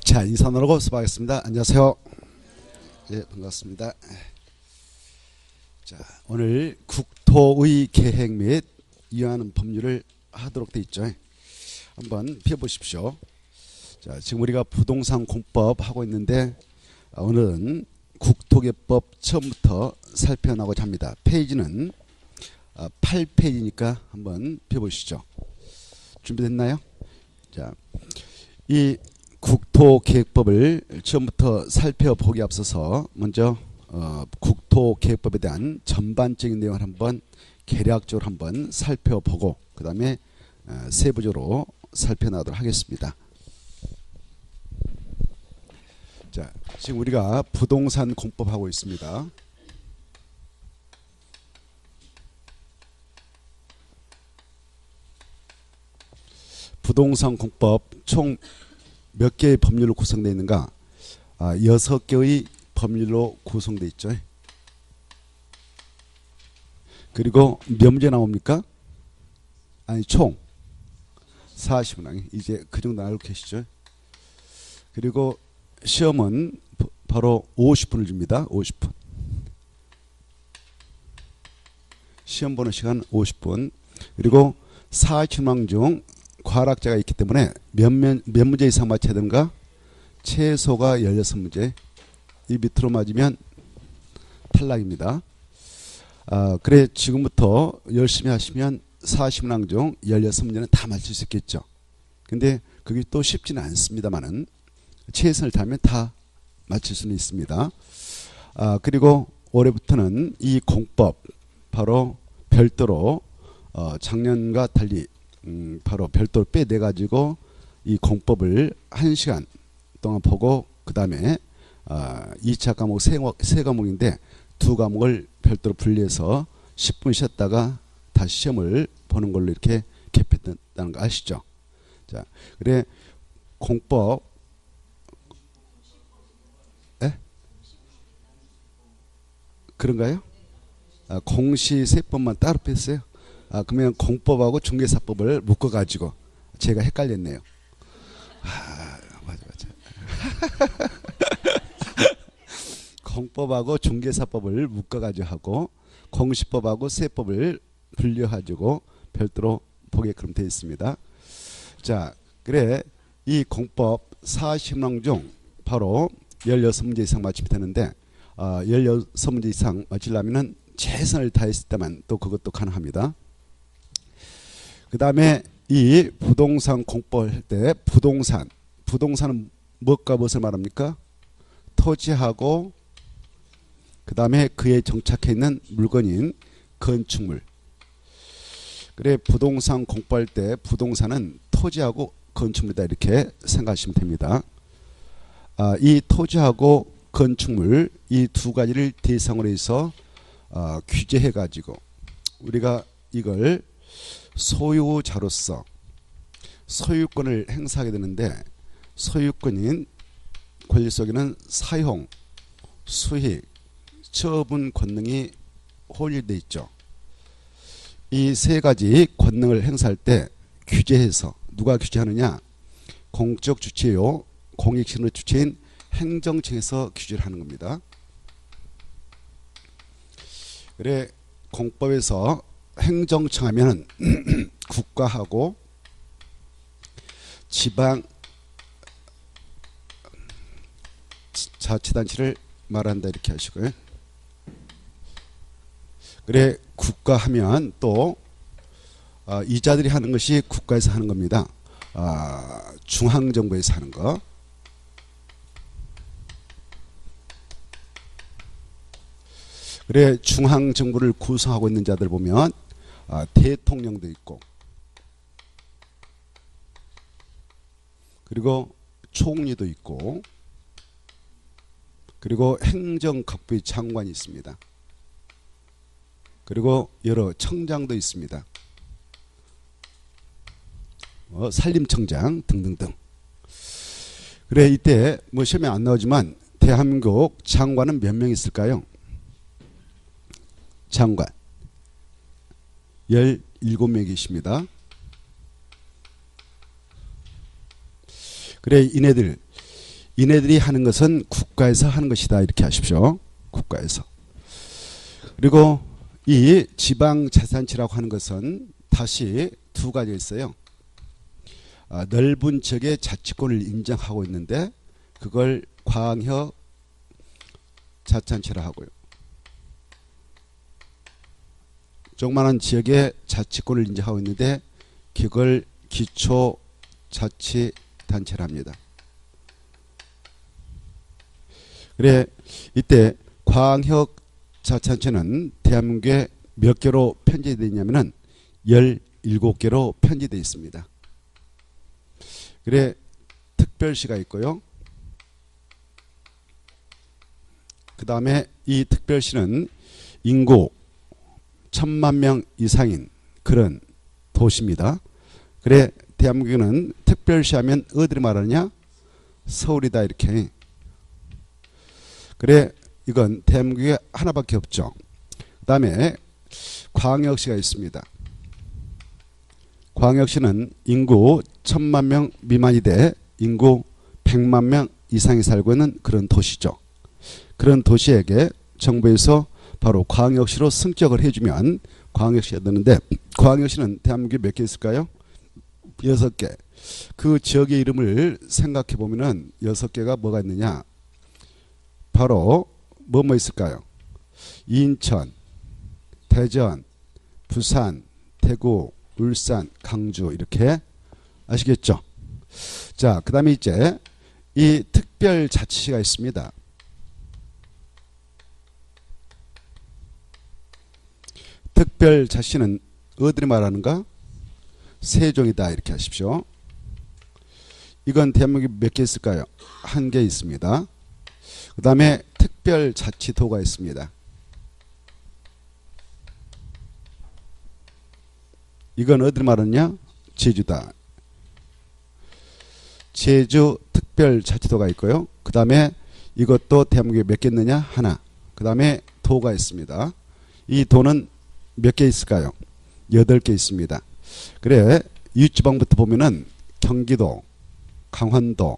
자, 인사 나누고 수고하겠습니다. 안녕하세요. 예, 반갑습니다. 자, 오늘 국토의 계획 및 이용하는 법률을 하도록 돼 있죠. 한번 펴보십시오. 자, 지금 우리가 부동산 공법 하고 있는데 오늘은 국토개법 처음부터 살펴나고자 합니다. 페이지는 8페이지니까 한번 펴보시죠. 준비됐나요? 자, 이 국토계획법을 처음부터 살펴보기 앞서서 먼저 국토계획법에 대한 전반적인 내용을 한번 개략적으로 한번 살펴보고 그 다음에 세부적으로 살펴나가도록 하겠습니다. 자, 지금 우리가 부동산 공법 하고 있습니다. 부동산 공법 총 몇 개의 법률로 구성되어 있는가? 6개의 법률로 구성되어 있죠. 그리고 몇 문제 나옵니까? 아니, 총 40문. 이제 그 정도 알고 계시죠? 그리고 시험은 바로 50분을 줍니다. 50분. 시험 보는 시간 50분. 그리고 40문항 중 과락자가 있기 때문에 몇 문제 이상 맞춰야 되는가? 최소가 16문제. 이 밑으로 맞으면 탈락입니다. 그래 지금부터 열심히 하시면 40문항 중 16문제는 다 맞출 수 있겠죠. 근데 그게 또 쉽지는 않습니다만은 최선을 다하면 다 맞출 수는 있습니다. 그리고 올해부터는 이 공법 바로 별도로 작년과 달리 바로 별도로 빼내 가지고 이 공법을 1시간 동안 보고 그 다음에 2차 과목 세 과목인데 두 과목을 별도로 분리해서 10분 쉬었다가 다시 시험을 보는 걸로 이렇게 개편했다는 거 아시죠? 자, 그래 공법 그런가요? 공시세법만 따로 뺐어요. 그러면 공법하고 중개사법을 묶어가지고 제가 헷갈렸네요. 맞아. 공법하고 중개사법을 묶어가지고 하고 공시법하고 세법을 분려가지고 별도로 보게끔 되어 있습니다. 자, 그래 이 공법 40문항 중 바로 16문제 이상 맞추면 되는데 16문제 이상 맞추려면 최선을 다했을 때만 또 그것도 가능합니다. 그 다음에 이 부동산 공법 할 때 부동산은 무엇과 무엇을 말합니까? 토지하고 그 다음에 그에 정착해 있는 물건인 건축물. 그래 부동산 공부할 때 부동산은 토지하고 건축물이다 이렇게 생각하시면 됩니다. 이 토지하고 건축물 이 두 가지를 대상으로 해서 규제해 가지고 우리가 이걸 소유자로서 소유권을 행사하게 되는데 소유권인 권리 속에는 사용, 수익, 처분 권능이 혼일되어 있죠. 이 세 가지 권능을 행사할 때 규제해서 누가 규제하느냐? 공적 주체요, 공익신의 주체인 행정청에서 규제를 하는 겁니다. 그래 공법에서 행정청 하면 국가하고 지방 자치단체를 말한다 이렇게 하시고요. 그래 국가하면 또 이자들이 하는 것이 국가에서 하는 겁니다. 중앙정부에서 하는 거. 그래 중앙정부를 구성하고 있는 자들 보면 대통령도 있고 그리고 총리도 있고 그리고 행정각부의 장관이 있습니다. 그리고 여러 청장도 있습니다. 산림청장 등등등. 그래 이때 뭐 시험에 안 나오지만 대한민국 장관은 몇 명 있을까요? 장관 17명 계십니다. 그래 이네들 이네들이 하는 것은 국가에서 하는 것이다 이렇게 하십시오. 국가에서. 그리고 이 지방자치단체라고 하는 것은 다시 두 가지가 있어요. 넓은 지역의 자치권을 인정하고 있는데 그걸 광역 자치단체라 하고요. 조그마한 지역의 자치권을 인정하고 있는데 그걸 기초자치단체라 합니다. 그래 이때 광역자치단체는 대한민국에 몇 개로 편제되어 있냐면은 17개로 편제되어 있습니다. 그래 특별시가 있고요. 그 다음에 이 특별시는 인구 1000만 명 이상인 그런 도시입니다. 그래 대한민국에는 특별시 하면 어디를 말하느냐? 서울이다 이렇게. 그래 이건 대한민국에 하나밖에 없죠. 그 다음에 광역시가 있습니다. 광역시는 인구 1000만 명 미만이 돼 인구 100만 명 이상이 살고 있는 그런 도시죠. 그런 도시에게 정부에서 바로 광역시로 승격을 해주면 광역시가 되는데 광역시는 대한민국에 몇 개 있을까요? 6개. 그 지역의 이름을 생각해 보면은 6개가 뭐가 있느냐? 바로 뭐 있을까요? 인천, 대전, 부산, 대구, 울산, 강주 이렇게 아시겠죠? 자, 그 다음에 이제 이 특별자치시가 있습니다. 특별자치시는 어디를 말하는가? 세종이다 이렇게 하십시오. 이건 대한민국에 몇 개 있을까요? 1개 있습니다. 그 다음에 특별자치도가 있습니다. 이건 어디를 말하느냐? 제주다. 제주 특별자치도가 있고요. 그 다음에 이것도 대한민국에 몇 개 있느냐? 하나. 그 다음에 도가 있습니다. 이 도는 몇 개 있을까요? 8개 있습니다. 그래 이웃지방부터 보면은 경기도, 강원도,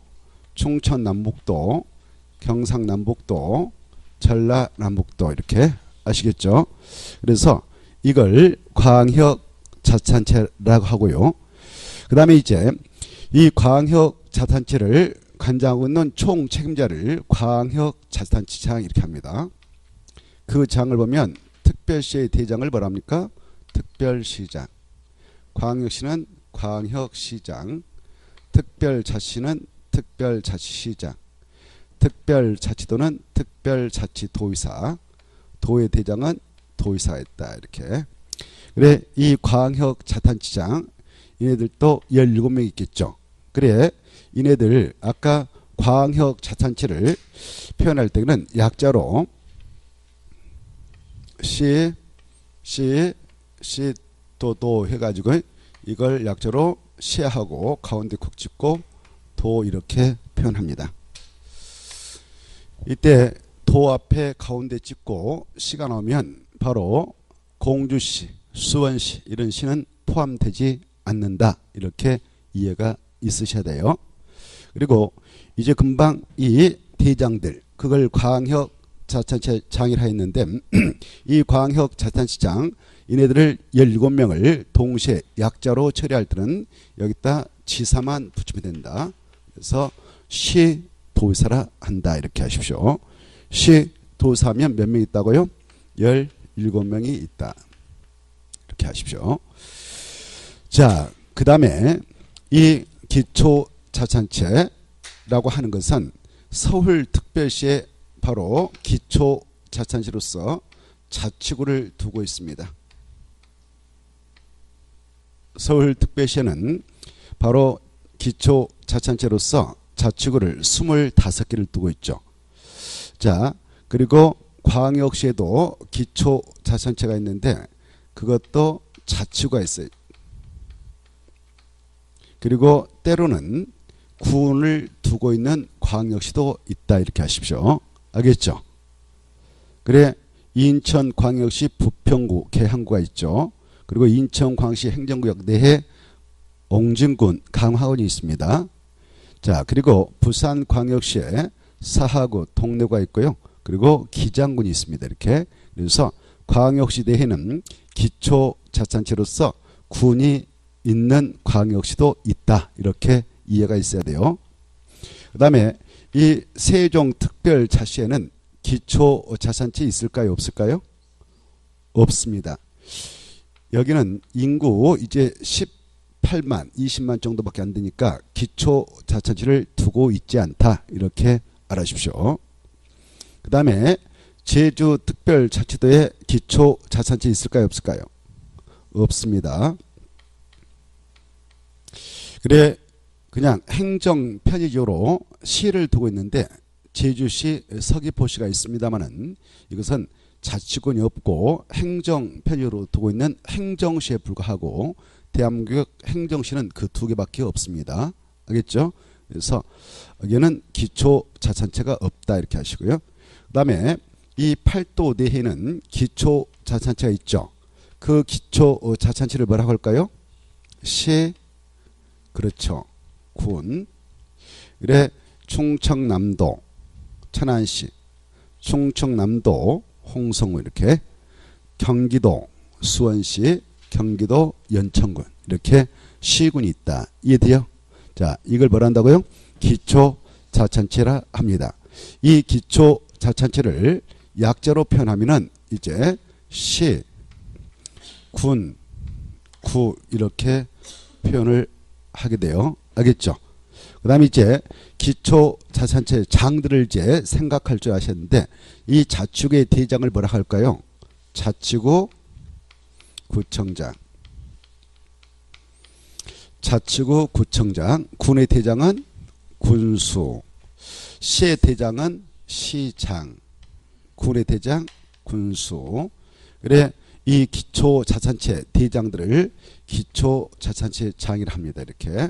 충청남북도, 경상남북도, 전라남북도 이렇게 아시겠죠? 그래서 이걸 광역자치단체라고 하고요. 그 다음에 이제 이 광역자치단체를 관장하고 있는 총 책임자를 광역자치단체장 이렇게 합니다. 그 장을 보면 특별시의 대장을 뭐랍니까? 특별시장. 광역시는 광역시장. 특별자치시는 특별자치시장. 특별자치도는 특별자치도의사. 도의 대장은 도의사가 있다 이렇게. 그래 이 광역자치단체장 이네들도 17명 있겠죠. 그래 이네들 아까 광역자치단체를 표현할 때는 약자로 도 해가지고 이걸 약자로 시하고 가운데 콕 찍고 도 이렇게 표현합니다. 이때 도 앞에 가운데 찍고 시가 나오면 바로 공주시, 수원시 이런 시는 포함되지 않는다 이렇게 이해가 있으셔야 돼요. 그리고 이제 금방 이 대장들 그걸 광역자치단체장이라 했는데 이 광역자치단체장 이네들을 17명을 동시에 약자로 처리할 때는 여기다 지사만 붙이면 된다. 그래서 시도의사라 한다 이렇게 하십시오. 시도의사면 몇 명 있다고요? 17명이 있다. 이렇게 하십시오. 자, 그 다음에 이 기초자치단체라고 하는 것은 서울특별시에 바로 기초자치단체로서 자치구를 두고 있습니다. 서울특별시에는 바로 기초자치단체로서 자치구를 25개를 두고 있죠. 자, 그리고 광역시에도 기초자치단체가 있는데 그것도 자치구가 있어요. 그리고 때로는 구원을 두고 있는 광역시도 있다 이렇게 하십시오. 알겠죠? 그래 인천광역시 부평구 계양구가 있죠. 그리고 인천광역시 행정구역 내에 옹진군 강화군이 있습니다. 자, 그리고 부산광역시에 사하구, 통내구가 있고요. 그리고 기장군이 있습니다. 이렇게. 그래서 광역시 내에는 기초자치단체로서 군이 있는 광역시도 있다. 이렇게 이해가 있어야 돼요. 그 다음에 이 세종특별자치에는 기초자치단체 있을까요? 없을까요? 없습니다. 여기는 인구 이제 18만, 20만 정도밖에 안 되니까 기초자치단체를 두고 있지 않다. 이렇게 알아주십시오. 그 다음에 제주특별자치도에 기초자치단체 있을까요? 없을까요? 없습니다. 그래 그냥 행정 편의적으로 시를 두고 있는데 제주시, 서귀포시가 있습니다만은 이것은 자치권이 없고 행정 편의로 두고 있는 행정시에 불과하고 대한민국 행정시는 그 두 개밖에 없습니다. 알겠죠? 그래서 여기는 기초자치단체가 없다 이렇게 하시고요. 그 다음에 이 팔도 내에는 기초자치단체가 있죠. 그 기초자치단체를 뭐라고 할까요? 시, 그렇죠. 군. 그래 충청남도, 천안시, 충청남도, 홍성군 이렇게 경기도, 수원시, 경기도 연천군 이렇게 시군이 있다. 이해돼요? 자, 이걸 뭐라 한다고요? 기초자치단체라 합니다. 이 기초자치단체를 약자로 표현하면은 이제 시, 군, 구 이렇게 표현을 하게 돼요. 알겠죠? 그 다음에 이제 기초자치단체 장들을 이제 생각할 줄 아셨는데 이 자치구의 대장을 뭐라 할까요? 자치구 구청장. 자치구 구청장. 군의 대장은 군수. 시의 대장은 시장. 군의 대장 군수. 그래 이 기초자치단체 대장들을 기초자치단체 장이라 합니다. 이렇게.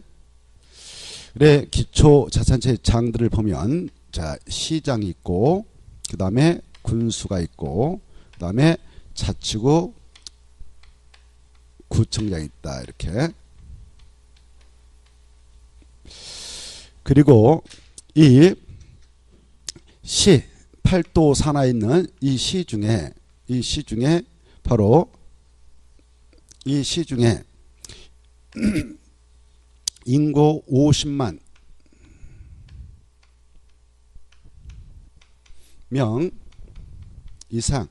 그래 기초자치단체 장들을 보면 자 시장이 있고 그 다음에 군수가 있고 그 다음에 자치구 구청장이 있다. 이렇게. 그리고 이 시, 팔도 산하에 있는 이 시 중에 바로 이 시 중에 인구 50만 명 이상인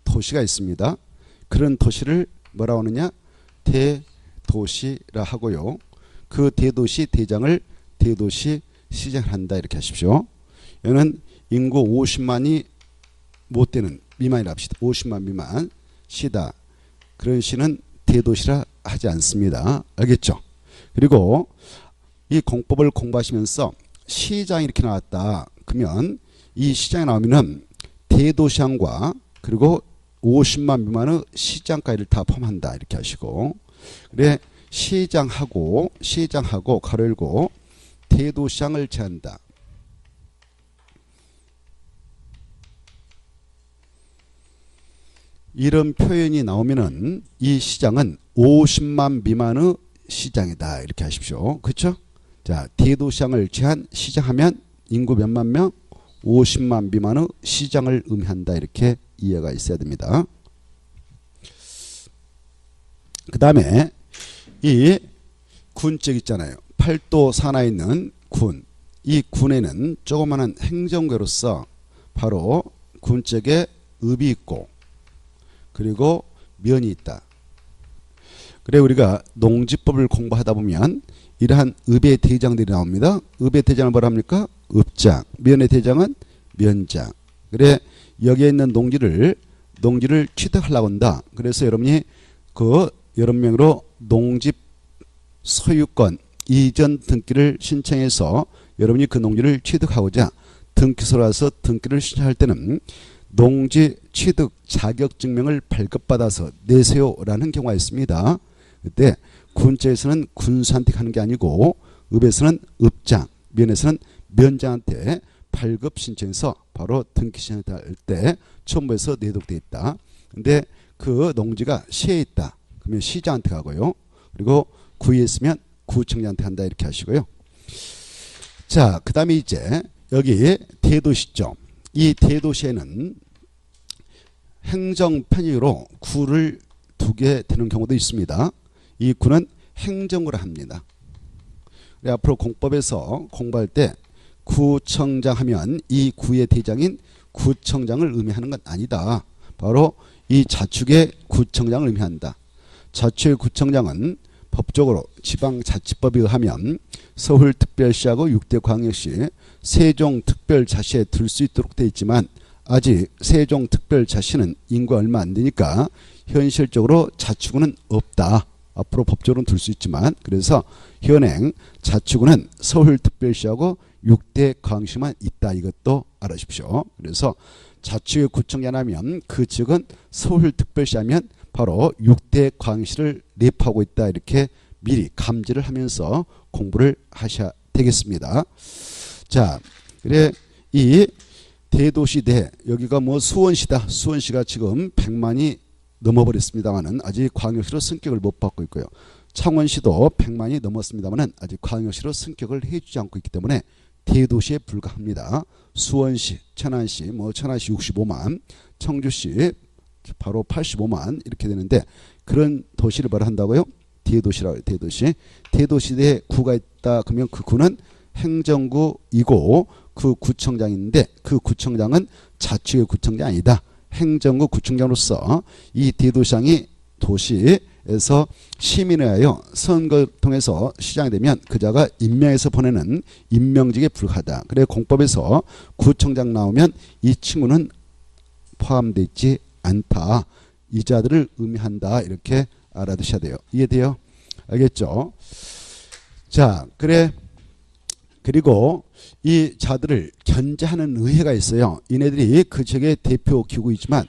도시가 있습니다. 그런 도시를 뭐라고 하느냐? 대도시라 하고요. 그 대도시 대장을 대도시 시장을 한다 이렇게 하십시오. 여기는 인구 50만이 못 되는 미만이라 합시다. 50만 미만 시다. 그런 시는 대도시라 하지 않습니다. 알겠죠? 그리고 이 공법을 공부하시면서 시장이 이렇게 나왔다. 그러면 이 시장이 나오면은 대도시장과 그리고 50만 미만의 시장까지를 다 포함한다. 이렇게 하시고. 그래 시장하고 가로 열고 대도시장을 제한다. 이런 표현이 나오면은 이 시장은 50만 미만의 시장이다. 이렇게 하십시오. 그렇죠? 자, 대도시장을 제한 시장하면 인구 몇만 명? 50만 미만의 시장을 의미한다. 이렇게 이해가 있어야 됩니다. 그 다음에 이 군적 있잖아요. 팔도 산하에 있는 군. 이 군에는 조그마한 행정구로서 바로 군적에 읍이 있고 그리고 면이 있다. 그래 우리가 농지법을 공부하다 보면 이러한 읍의 대장들이 나옵니다. 읍의 대장을 뭐라 합니까? 읍장. 면의 대장은 면장. 그래 여기에 있는 농지를 취득하려고 한다. 그래서 여러분이 그 여러 명으로 농지 소유권 이전 등기를 신청해서 여러분이 그 농지를 취득하고자 등기소로 와서 등기를 신청할 때는 농지 취득 자격증명을 발급받아서 내세요라는 경우가 있습니다. 그때 군자에서는 군수한테 가는 게 아니고 읍에서는 읍장, 면에서는 면장한테 발급 신청해서 바로 등기 신청할 때 첨부해서 내독돼 있다. 근데 그 농지가 시에 있다. 그러면 시장한테 가고요. 그리고 구에 있으면 구청장한테 한다 이렇게 하시고요. 자, 그 다음에 이제 여기 대도시죠. 이 대도시에는 행정 편의로 구를 두게 되는 경우도 있습니다. 이 구는 행정구라 합니다. 앞으로 공법에서 공부할 때 구청장 하면 이 구의 대장인 구청장을 의미하는 건 아니다. 바로 이 자축의 구청장을 의미한다. 자축의 구청장은 법적으로 지방자치법에 의하면 서울특별시하고 6대 광역시 세종특별자치에 들 수 있도록 되어 있지만 아직 세종특별자치는 인구가 얼마 안 되니까 현실적으로 자치구는 없다. 앞으로 법적으로는 들 수 있지만 그래서 현행 자치구는 서울특별시하고 6대 광역시만 있다. 이것도 알아주십시오. 그래서 자치구의 구청장하면 그 측은 서울특별시 하면 바로 6대 광역시를 내포하고 있다. 이렇게 미리 감지를 하면서 공부를 하셔야 되겠습니다. 자, 그래 이 대도시대 여기가 뭐 수원시다. 수원시가 지금 100만이 넘어버렸습니다만은 아직 광역시로 승격을 못 받고 있고요. 창원시도 100만이 넘었습니다만은 아직 광역시로 승격을 해주지 않고 있기 때문에 대도시에 불과합니다. 수원시, 천안시, 뭐 천안시 65만, 청주시 바로 85만 이렇게 되는데 그런 도시를 뭐라 한다고요? 대도시라고 해요. 대도시. 대도시에 구가 있다 그러면 그 구는 행정구이고 그 구청장인데 그 구청장은 자치구의 구청장이 아니다. 행정구 구청장으로서 이 대도시장이 도시에서 시민에 의하여 선거를 통해서 시장이 되면 그자가 임명해서 보내는 임명직에 불과하다. 그래 공법에서 구청장 나오면 이 친구는 포함되어 있지 않다. 이 자들을 의미한다. 이렇게 알아두셔야 돼요. 이해돼요? 알겠죠? 자, 그래 그리고 이 자들을 견제하는 의회가 있어요. 이네들이 그 지역의 대표 기구이지만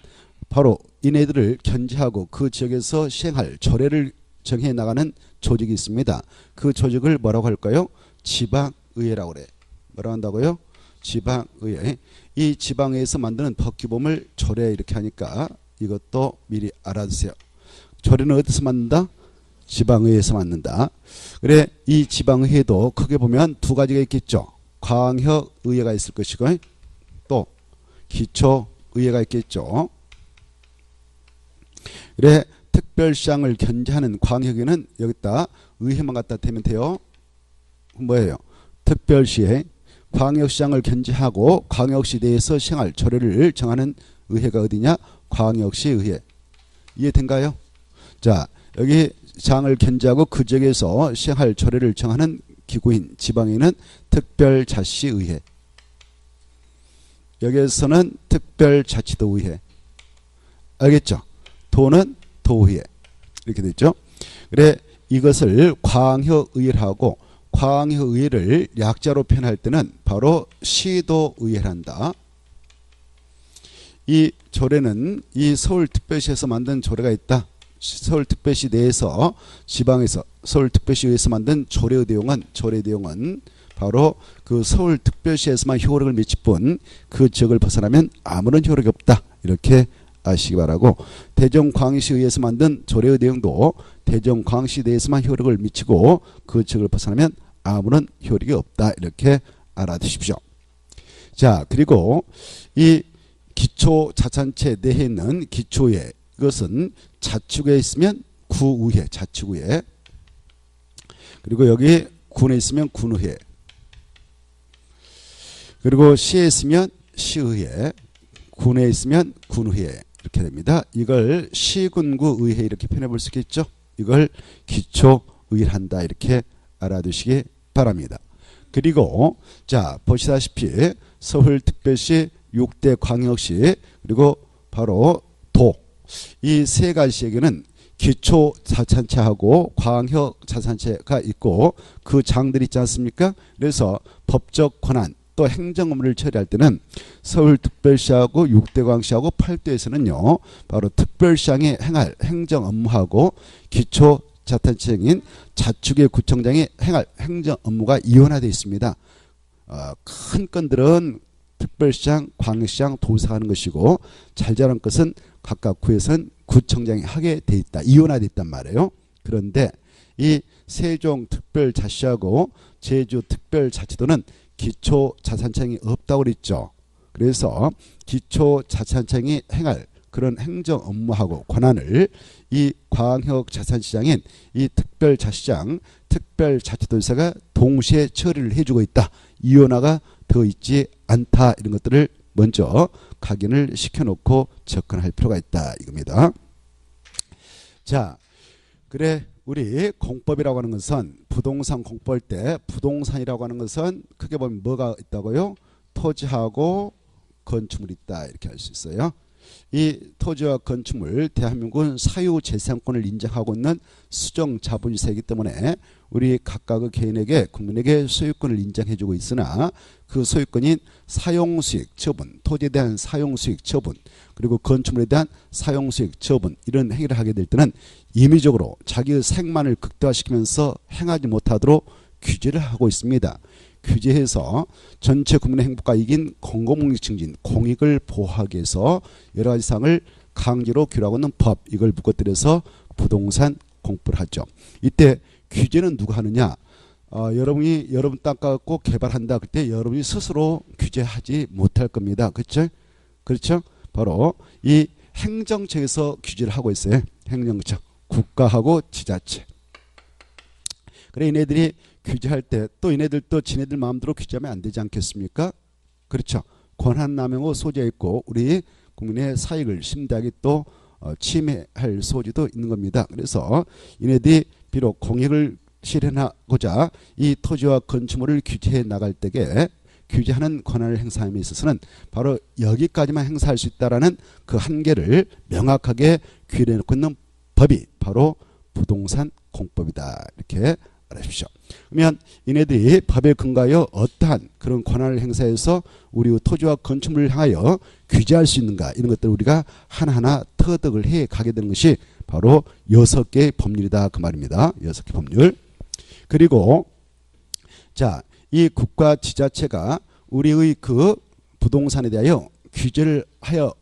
바로 이네들을 견제하고 그 지역에서 시행할 조례를 정해 나가는 조직이 있습니다. 그 조직을 뭐라고 할까요? 지방의회라고 그래. 뭐라고 한다고요? 지방의회. 이 지방의회에서 만드는 법규범을 조례 이렇게 하니까 이것도 미리 알아두세요. 조례는 어디서 만든다? 지방의회에서 만든다. 그래 이 지방의회도 크게 보면 두 가지가 있겠죠. 광역의회가 있을 것이고 또 기초의회가 있겠죠. 그래 특별시장을 견제하는 광역의회는 여기다 의회만 갖다 대면 돼요. 뭐예요? 특별시에 광역시장을 견제하고 광역시 내에서 시행할 조례를 정하는 의회가 어디냐? 광역시의회. 이해된가요? 자, 여기 장을 견제하고 그 지역에서 시행할 조례를 정하는 기구인 지방의회는 특별자치의회. 여기에서는 특별자치도의회. 알겠죠? 도는 도의회. 이렇게 됐죠? 그래 이것을 광역의회라고 광역의회를 약자로 표현할 때는 바로 시도의회란다. 이 조례는 이 서울특별시에서 만든 조례가 있다. 서울특별시 내에서 지방에서 서울특별시에서 만든 조례의 내용은 바로 그 서울특별시에서만 효력을 미칠 뿐 그 지역을 벗어나면 아무런 효력이 없다. 이렇게 아시기 바라고 대전광역시의회에서 만든 조례의 내용도 대전광역시 내에서만 효력을 미치고 그 지역을 벗어나면 아무런 효력이 없다. 이렇게 알아두십시오. 자, 그리고 이 기초자치단체 내에 있는 기초의회 이것은 자치구에 있으면 구의회, 자치구에. 그리고 여기 군에 있으면 군의회. 그리고 시에 있으면 시의회, 군에 있으면 군의회 이렇게 됩니다. 이걸 시군구의회 이렇게 표현해 볼 수 있겠죠. 이걸 기초의회를 한다 이렇게 알아두시기 바랍니다. 그리고 자 보시다시피 서울특별시 6대 광역시 그리고 바로 도 이 세 가지에게는 기초자치단체하고 광역자치단체가 있고 그 장들이 있지 않습니까? 그래서 법적 권한 또 행정 업무를 처리할 때는 서울특별시하고 6대 광역시하고 8대에서는요. 바로 특별시장이 행할 행정 업무하고 기초자치단체인 자축의 구청장이 행할 행정 업무가 이원화되어 있습니다. 큰 건들은 특별시장, 광역시장, 도지사가 하는 것이고 잘 자란 것은 각각 구에서는 구청장이 하게 돼 있다. 이원화되어 있단 말이에요. 그런데 이 세종특별자치하고 제주특별자치도는 기초자치단체장이 없다고 그랬죠. 그래서 기초자치단체장이 행할 그런 행정 업무하고 권한을 이 광역자치단체장인 이 특별자치장, 특별자치도지사가 동시에 처리를 해주고 있다. 이원화가 되어 있지 않다. 이런 것들을 먼저 각인을 시켜놓고 접근할 필요가 있다. 이겁니다. 자, 그래 우리 공법이라고 하는 것은 부동산 공법할 때 부동산이라고 하는 것은 크게 보면 뭐가 있다고요? 토지하고 건축물이 있다. 이렇게 할 수 있어요. 이 토지와 건축물 대한민국은 사유재산권을 인정하고 있는 수정자본시세이기 때문에 우리 각각의 개인에게 국민에게 소유권을 인정해주고 있으나 그 소유권인 사용수익 처분, 토지에 대한 사용수익 처분, 그리고 건축물에 대한 사용수익 처분 이런 행위를 하게 될 때는 임의적으로 자기의 생만을 극대화시키면서 행하지 못하도록 규제를 하고 있습니다. 규제해서 전체 국민의 행복과 이긴 공공복리 증진, 공익을 보호하기 위해서 여러 가지 사항을 강제로 규율하고 있는 법, 이걸 묶어뜨려서 부동산 공부를 하죠. 이때 규제는 누가 하느냐? 여러분이 여러분 땅 갖고 개발한다 그때 여러분이 스스로 규제하지 못할 겁니다. 그렇죠? 그렇죠? 바로 이 행정처에서 규제를 하고 있어요. 행정처, 국가하고 지자체. 그래 얘네들이 규제할 때 또 얘네들도 지네들 마음대로 규제하면 안 되지 않겠습니까? 그렇죠. 권한남용의 소지가 있고 우리 국민의 사익을 심대하게 또 침해할 소지도 있는 겁니다. 그래서 얘네들이 비록 공익을 실현하고자 이 토지와 건축물을 규제해 나갈 때에 규제하는 권한을 행사함에 있어서는 바로 여기까지만 행사할 수 있다라는 그 한계를 명확하게 규율해 놓고 있는 법이 바로 부동산 공법이다. 이렇게 알아주십시오. 그러면 이네들이 법에 근거하여 어떠한 그런 권한을 행사해서 우리 토지와 건축물을 향하여 규제할 수 있는가 이런 것들을 우리가 하나하나 터득을 해 가게 되는 것이 바로 6개의 법률이다 그 말입니다. 6개 법률. 그리고 자, 이 국가 지자체가 우리의 그 부동산에 대하여 규제를 하여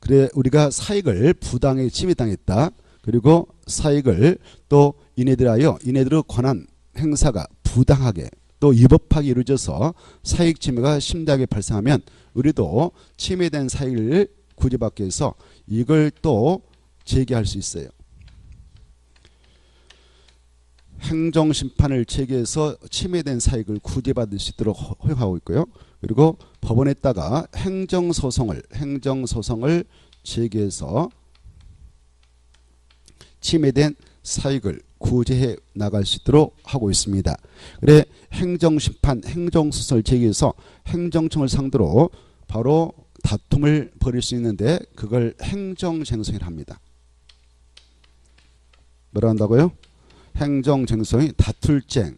그래 우리가 사익을 부당하게 침해당했다. 그리고 사익을 또 이네들하여 이네들의 권한 행사가 부당하게 또 위법하게 이루어져서 사익 침해가 심하게 발생하면 우리도 침해된 사익을 구제받기 위해서 이걸 또 제기할 수 있어요. 행정심판을 제기해서 침해된 사익을 구제받을 수 있도록 허용하고 있고요. 그리고 법원에다가 행정소송을 제기해서 침해된 사익을 구제해 나갈 수 있도록 하고 있습니다. 그래 행정심판, 행정소송을 제기해서 행정청을 상대로 바로 다툼을 벌일 수 있는데 그걸 행정쟁송이라 합니다. 뭐라 한다고요? 행정쟁송이 다툴쟁.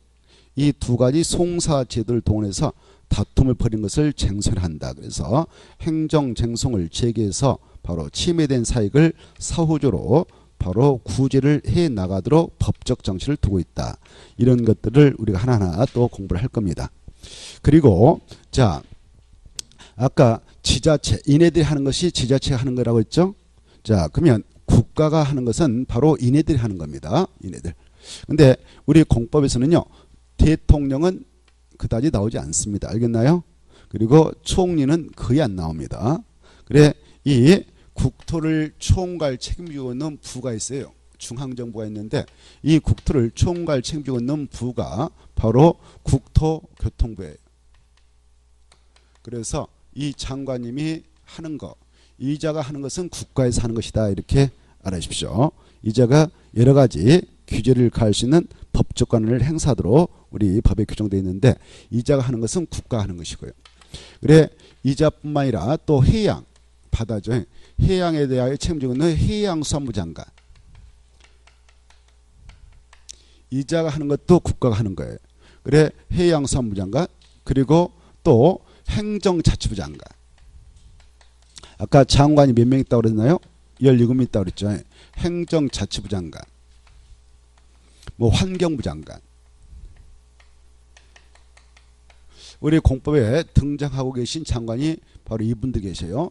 이 두 가지 송사제도를 동원해서 다툼을 벌인 것을 쟁송한다. 그래서 행정쟁송을 제기해서 바로 침해된 사익을 사후적으로 바로 구제를 해 나가도록 법적 정치를 두고 있다. 이런 것들을 우리가 하나하나 또 공부를 할 겁니다. 그리고 자 아까 지자체 이네들이 하는 것이 지자체가 하는 거라고 했죠. 자 그러면 국가가 하는 것은 바로 이네들이 하는 겁니다. 이네들. 근데 우리 공법에서는요. 대통령은 그다지 나오지 않습니다. 알겠나요? 그리고 총리는 거의 안 나옵니다. 그래 이 국토를 총괄 책임지고 있는 부가 있어요. 중앙정부가 있는데 이 국토를 총괄 책임지고 있는 부가 바로 국토교통부예요. 그래서 이 장관님이 하는 거, 이자가 하는 것은 국가에서 하는 것이다. 이렇게 알아주십시오. 이자가 여러 가지 규제를 가할 수 있는 법적 권한을 행사하도록 우리 법에 규정되어 있는데 이자가 하는 것은 국가가 하는 것이고요. 그래 이자뿐만 아니라 또 해양, 바다죠. 해양에 대하여 책임지고 있는 해양수산부 장관. 이자가 하는 것도 국가가 하는 거예요. 그래 해양수산부 장관 그리고 또 행정자치부 장관. 아까 장관이 몇 명 있다고 그랬나요? 17명 있다고 그랬죠. 행정자치부 장관. 뭐 환경부 장관. 우리 공법에 등장하고 계신 장관이 바로 이분들 계세요.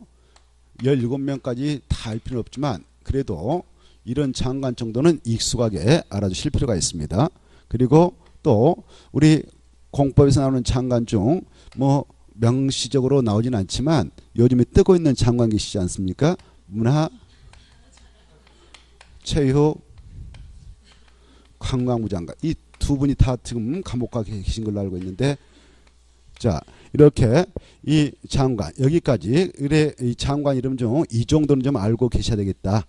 17명까지 다 알 필요는 없지만 그래도 이런 장관 정도는 익숙하게 알아주실 필요가 있습니다. 그리고 또 우리 공법에서 나오는 장관 중 뭐 명시적으로 나오진 않지만 요즘에 뜨고 있는 장관 계시지 않습니까? 문화, 체육, 관광부 장관. 이 두 분이 다 지금 감옥 가 계신 걸로 알고 있는데, 자, 이렇게 이 장관, 여기까지, 그래, 이 장관 이름 중 이 정도는 좀 알고 계셔야 되겠다.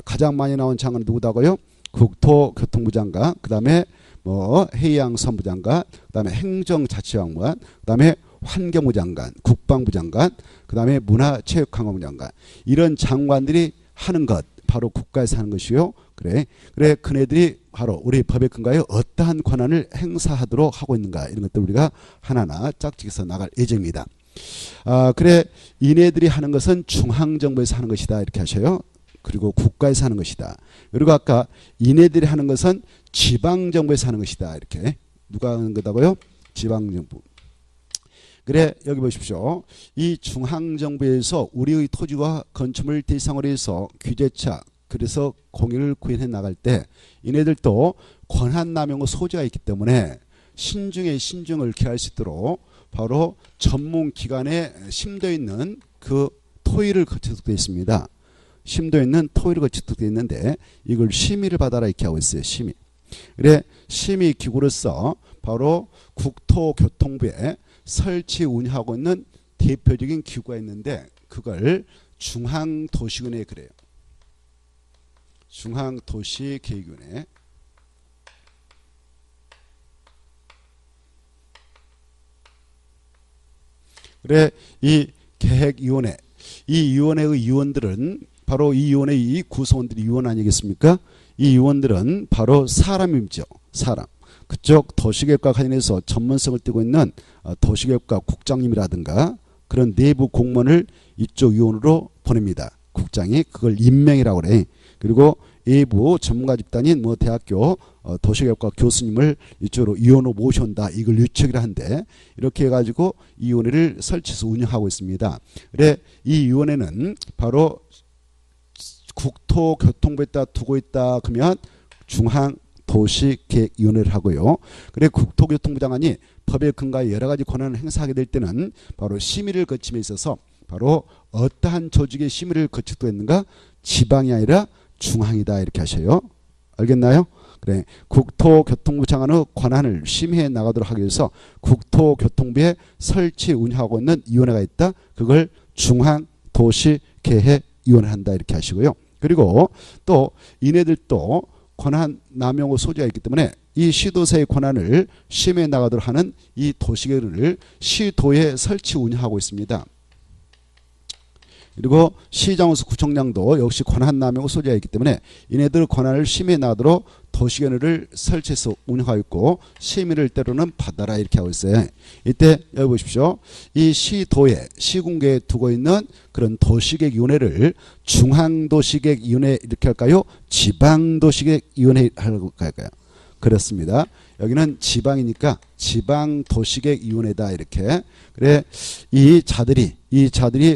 가장 많이 나온 장관은 누구다고요? 국토교통부 장관, 그 다음에 뭐 해양선부 장관, 그 다음에 행정자치장관, 그 다음에 환경부 장관, 국방부 장관, 그 다음에 문화체육관광부 장관. 이런 장관들이 하는 것, 바로 국가에서 하는 것이요. 그래 그네들이 바로 우리 법의 근거에 어떠한 권한을 행사하도록 하고 있는가, 이런 것들 우리가 하나하나 짝짓해서 나갈 예정입니다. 그래, 이네들이 하는 것은 중앙정부에서 하는 것이다, 이렇게 하셔요. 그리고 국가에서 하는 것이다. 그리고 아까 이네들이 하는 것은 지방정부에서 하는 것이다, 이렇게. 누가 하는 거다고요? 지방정부. 그래, 여기 보십시오. 이 중앙정부에서 우리의 토지와 건축물 대상으로 해서 규제차, 그래서 공유를 구현해 나갈 때 이네들도 권한남용의 소지가 있기 때문에 신중에 신중을 기할 수 있도록 바로 전문기관에 심도 있는 그 토의를 거치도록 되어 있습니다. 심도 있는 토의를 거치도록 되어 있는데, 이걸 심의를 받아라 이렇게 하고 있어요. 심의. 그래, 심의기구로서 바로 국토교통부에 설치 운영하고 있는 대표적인 기구가 있는데, 그걸 중앙도시위원회 그래요. 중앙도시계획위원회. 그래, 이 계획위원회, 이 위원회의 위원들은 바로 이 위원회의 구성원들이 위원 아니겠습니까? 이 위원들은 바로 사람이죠. 사람. 그쪽 도시계획과 관련해서 전문성을 띠고 있는 도시계획과 국장님이라든가 그런 내부 공무원을 이쪽 위원으로 보냅니다. 국장이 그걸 임명이라고 그래. 그리고 일부 전문가 집단인 뭐 대학교 도시계획과 교수님을 이쪽으로 위원으로 모셔온다, 이걸 유책이라 한데, 이렇게 해가지고 이 위원회를 설치해서 운영하고 있습니다. 그래, 이 위원회는 바로 국토교통부에다 두고 있다 그러면 중앙도시계획위원회를 하고요. 그래, 국토교통부 장관이 법에 근거하여 여러 가지 권한을 행사하게 될 때는 바로 심의를 거침에 있어서 바로 어떠한 조직의 심의를 거치고 있는가? 지방이 아니라 중앙이다, 이렇게 하셔요. 알겠나요? 그래, 국토교통부 장관의 권한을 심의해 나가도록 하기 위해서 국토교통부에 설치 운영하고 있는 위원회가 있다. 그걸 중앙도시계획위원회 한다, 이렇게 하시고요. 그리고 또 이네들도 권한 남용의 소지가 있기 때문에 이 시도세의 권한을 심의해 나가도록 하는 이 도시계획을 시도에 설치 운영하고 있습니다. 그리고 시장으로서 구청장도 역시 권한 남용 소지가 있기 때문에 이네들 권한을 심의해 나가도록 도시계획을 설치해서 운영하고 있고, 심의를 때로는 받아라 이렇게 하고 있어요. 이때 여기 보십시오. 이 시도에 시군계에 두고 있는 그런 도시계획위원회를 중앙도시계획위원회 이렇게 할까요? 지방도시계획위원회 할까요? 그렇습니다. 여기는 지방이니까 지방도시계획위원회다 이렇게. 그래, 이 자들이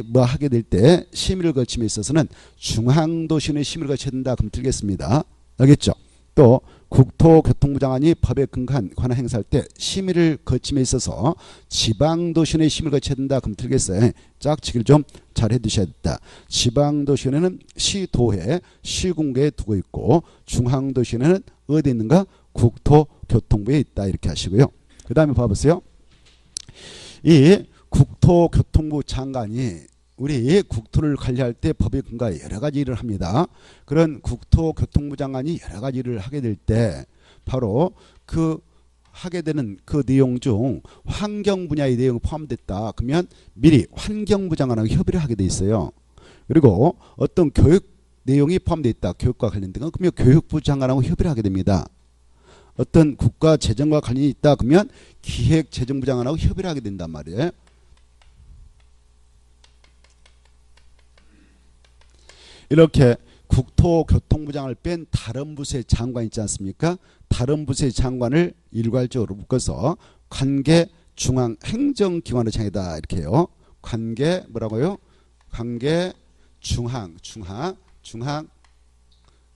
뭐 하게 될 때 심의를 거침에 있어서는 중앙도시위원회 심의를 거쳐야 된다 그럼 들겠습니다. 알겠죠? 또 국토교통부 장관이 법에 근거한 권한 행사할 때 심의를 거침에 있어서 지방도시위원회 심의를 거쳐야 된다 그럼 들겠어요. 짝짓기를 좀 잘 해두셔야 된다. 지방도시위원회는 시도에 시군계에 두고 있고, 중앙도시위원회는 어디 있는가? 국토교통부에 있다 이렇게 하시고요. 그 다음에 봐보세요. 이 국토교통부 장관이 우리 국토를 관리할 때 법에 근거해 여러 가지 일을 합니다. 그런 국토교통부 장관이 여러 가지 일을 하게 될 때 바로 그 하게 되는 그 내용 중 환경 분야의 내용이 포함됐다 그러면 미리 환경부 장관하고 협의를 하게 돼 있어요. 그리고 어떤 교육 내용이 포함되어 있다, 교육과 관련된 건, 그러면 교육부 장관하고 협의를 하게 됩니다. 어떤 국가 재정과 관련이 있다 그러면 기획재정부 장관하고 협의를 하게 된단 말이에요. 이렇게 국토교통부장을 뺀 다른 부서의 장관 있지 않습니까? 다른 부서의 장관을 일괄적으로 묶어서 관계 중앙행정기관의 장이다 이렇게 해요. 관계 뭐라고요? 관계 중앙.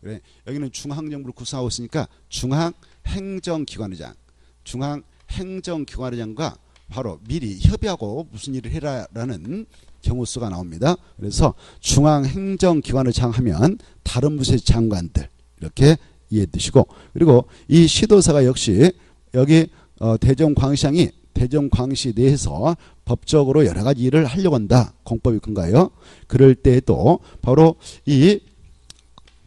그래, 여기는 중앙정부를 구성하고 있으니까 중앙 중앙행정기관의장, 중앙행정기관의장과 바로 미리 협의하고 무슨 일을 해라라는 경우수가 나옵니다. 그래서 중앙행정기관의장 하면 다른 부서의 장관들 이렇게 이해해 두시고, 그리고 이 시도사가 역시 여기 대전광시장이 대전광시 내에서 법적으로 여러 가지 일을 하려고 한다. 공법이 근거예요. 그럴 때에도 바로 이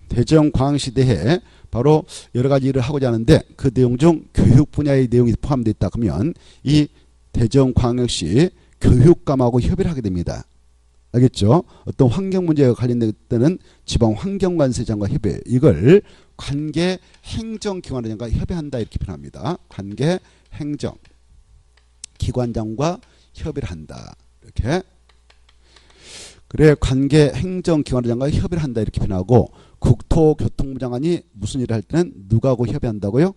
대전광시대에 바로 여러 가지 일을 하고자 하는데 그 내용 중 교육 분야의 내용이 포함되어 있다 그러면 이 대전광역시 교육감하고 협의를 하게 됩니다. 알겠죠? 어떤 환경 문제가 관련될 때는 지방환경관세장과 협의, 이걸 관계행정기관장과 협의한다 이렇게 표현합니다. 관계행정기관장과 협의를 한다. 이렇게. 그래 관계행정기관장과 협의를 한다 이렇게 표현하고, 국토교통부 장관이 무슨 일을 할 때는 누구하고 협의한다고요?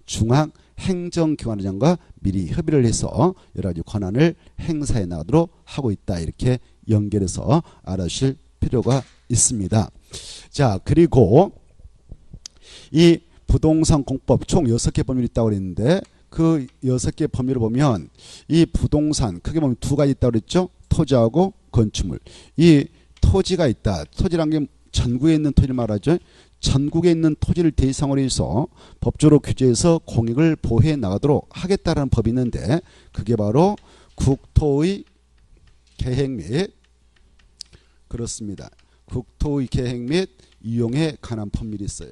중앙행정기관장과 미리 협의를 해서 여러 가지 권한을 행사해 나가도록 하고 있다. 이렇게 연결해서 알아주실 필요가 있습니다. 자, 그리고 이 부동산 공법 총 6개 범위가 있다고 그랬는데 그 6개 범위를 보면 이 부동산 크게 보면 두 가지 있다고 그랬죠. 토지하고 건축물. 이 토지가 있다. 토지란 게 전국에 있는 토지를 말하죠. 전국에 있는 토지를 대상으로 해서 법적으로 규제해서 공익을 보호해 나가도록 하겠다라는 법이 있는데 그게 바로 국토의 계획 및 그렇습니다. 국토의 계획 및 이용에 관한 법률이 있어요.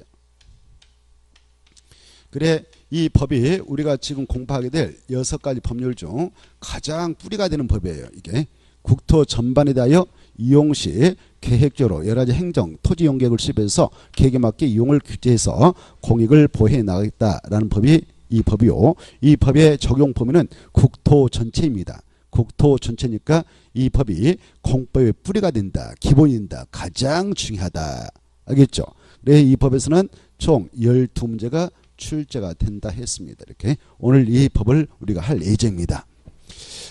그래 이 법이 우리가 지금 공부하게 될 6가지 법률 중 가장 뿌리가 되는 법이에요. 이게 국토 전반에 대하여 이용 시 계획적으로 여러 가지 행정, 토지 이용 계획을 수립해서 계획에 맞게 이용을 규제해서 공익을 보호해 나가겠다라는 법이 이 법이요. 이 법의 적용 범위는 국토 전체입니다. 국토 전체니까 이 법이 공법의 뿌리가 된다. 기본이 된다. 가장 중요하다. 알겠죠? 그래 이 법에서는 총 12문제가 출제가 된다 했습니다. 이렇게 오늘 이 법을 우리가 할 예정입니다.